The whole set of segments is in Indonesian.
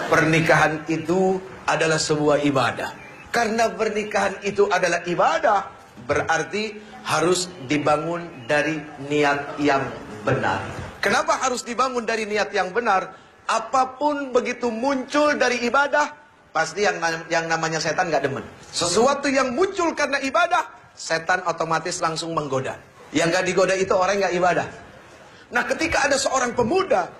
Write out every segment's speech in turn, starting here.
Pernikahan itu adalah sebuah ibadah. Karena pernikahan itu adalah ibadah, berarti harus dibangun dari niat yang benar. Kenapa harus dibangun dari niat yang benar? Apapun begitu muncul dari ibadah, pasti yang namanya setan gak demen. Sesuatu yang muncul karena ibadah, setan otomatis langsung menggoda. Yang gak digoda itu orang yang gak ibadah. Nah, ketika ada seorang pemuda,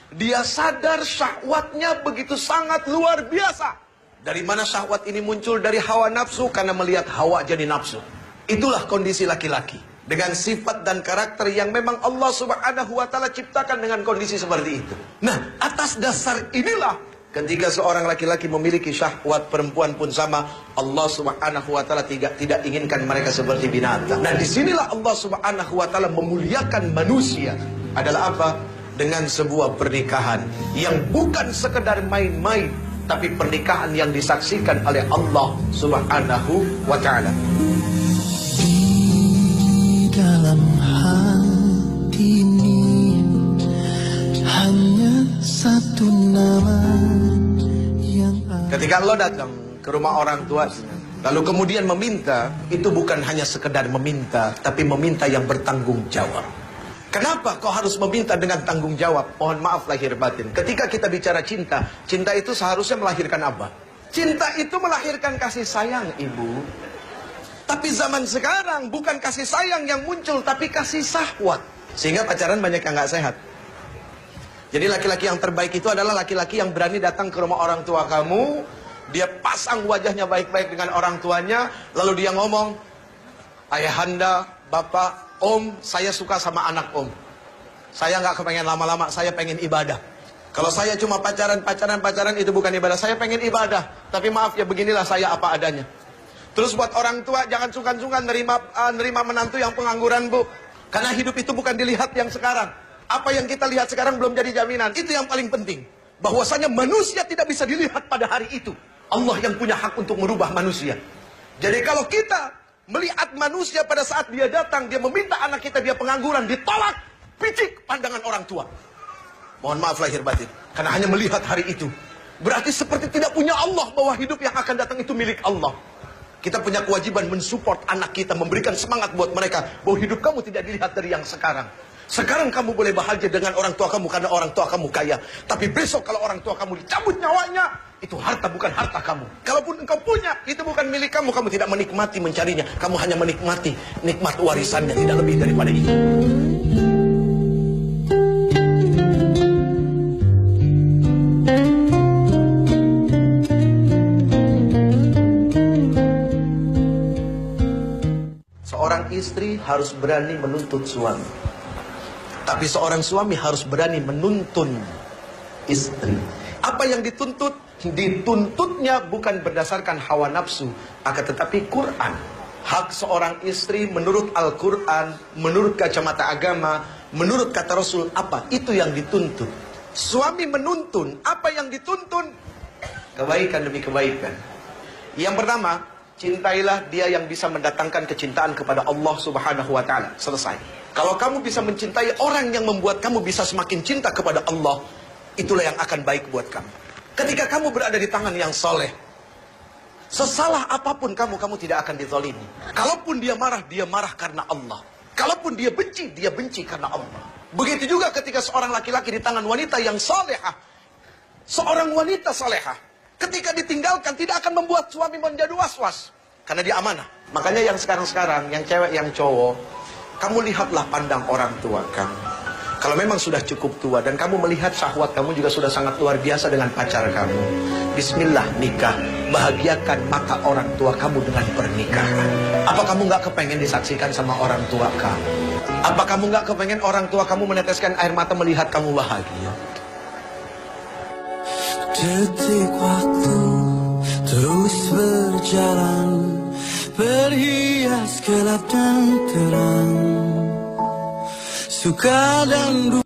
dia sadar syahwatnya begitu sangat luar biasa. Dari mana syahwat ini muncul? Dari hawa nafsu, karena melihat hawa jadi nafsu. Itulah kondisi laki-laki. Dengan sifat dan karakter yang memang Allah Subhanahu wa ta'ala ciptakan dengan kondisi seperti itu. Nah, atas dasar inilah, ketika seorang laki-laki memiliki syahwat, perempuan pun sama, Allah Subhanahu wa ta'ala tidak inginkan mereka seperti binatang. Nah, disinilah Allah Subhanahu wa ta'ala memuliakan manusia. Adalah apa? Dengan sebuah pernikahan yang bukan sekedar main-main, tapi pernikahan yang disaksikan oleh Allah Subhanahu wa ta'ala. Di dalam hati ini hanya satu nama yang Ketika Allah datang ke rumah orang tua, lalu kemudian meminta, itu bukan hanya sekedar meminta, tapi meminta yang bertanggung jawab. Kenapa kau harus meminta dengan tanggung jawab? Mohon maaf lahir batin. Ketika kita bicara cinta, cinta itu seharusnya melahirkan apa? Cinta itu melahirkan kasih sayang, ibu. Tapi zaman sekarang bukan kasih sayang yang muncul, tapi kasih syahwat. Sehingga pacaran banyak yang gak sehat. Jadi laki-laki yang terbaik itu adalah laki-laki yang berani datang ke rumah orang tua kamu. Dia pasang wajahnya baik-baik dengan orang tuanya. Lalu dia ngomong, ayahanda, bapak, om, saya suka sama anak om. Saya nggak kepengen lama-lama, saya pengen ibadah. Kalau saya cuma pacaran itu bukan ibadah. Saya pengen ibadah. Tapi maaf ya, beginilah saya apa adanya. Terus buat orang tua, jangan sungkan-sungkan nerima menantu yang pengangguran, bu. Karena hidup itu bukan dilihat yang sekarang. Apa yang kita lihat sekarang belum jadi jaminan. Itu yang paling penting. Bahwasanya manusia tidak bisa dilihat pada hari itu. Allah yang punya hak untuk merubah manusia. Jadi kalau kita melihat manusia pada saat dia datang, dia meminta anak kita, dia pengangguran, ditolak, picik pandangan orang tua. Mohon maaf lahir batin. Karena hanya melihat hari itu. Berarti seperti tidak punya Allah, bahwa hidup yang akan datang itu milik Allah. Kita punya kewajiban mensupport anak kita, memberikan semangat buat mereka, bahwa hidup kamu tidak dilihat dari yang sekarang. Sekarang kamu boleh bahagia dengan orang tua kamu karena orang tua kamu kaya. Tapi besok kalau orang tua kamu dicabut nyawanya, itu harta bukan harta kamu. Kalaupun engkau punya, itu bukan milik kamu. Kamu tidak menikmati mencarinya. Kamu hanya menikmati nikmat warisannya, tidak lebih daripada itu. Seorang istri harus berani menuntut suami. Tapi seorang suami harus berani menuntun istri. Apa yang dituntut? Dituntutnya bukan berdasarkan hawa nafsu, akan tetapi Quran. Hak seorang istri menurut Al-Quran, menurut kacamata agama, menurut kata Rasul, apa? Itu yang dituntut. Suami menuntun, apa yang dituntun? Kebaikan demi kebaikan. Yang pertama, cintailah dia yang bisa mendatangkan kecintaan kepada Allah Subhanahu wa ta'ala. Selesai. Kalau kamu bisa mencintai orang yang membuat kamu bisa semakin cinta kepada Allah, itulah yang akan baik buat kamu. Ketika kamu berada di tangan yang soleh, sesalah apapun kamu tidak akan dizalimi. Kalaupun dia marah karena Allah. Kalaupun dia benci karena Allah. Begitu juga ketika seorang laki-laki di tangan wanita yang salehah. Seorang wanita salehah, ketika ditinggalkan tidak akan membuat suami menjadi was-was. Karena dia amanah. Makanya yang sekarang-sekarang, yang cewek, yang cowok, kamu lihatlah pandang orang tua kamu. Kalau memang sudah cukup tua dan kamu melihat syahwat kamu juga sudah sangat luar biasa dengan pacar kamu, bismillah nikah. Bahagiakan mata orang tua kamu dengan pernikahan. Apa kamu nggak kepengen disaksikan sama orang tua kamu? Apa kamu nggak kepengen orang tua kamu meneteskan air mata melihat kamu bahagia? detik waktu terus berjalan, berhias gelap dan terang, suka dan duka.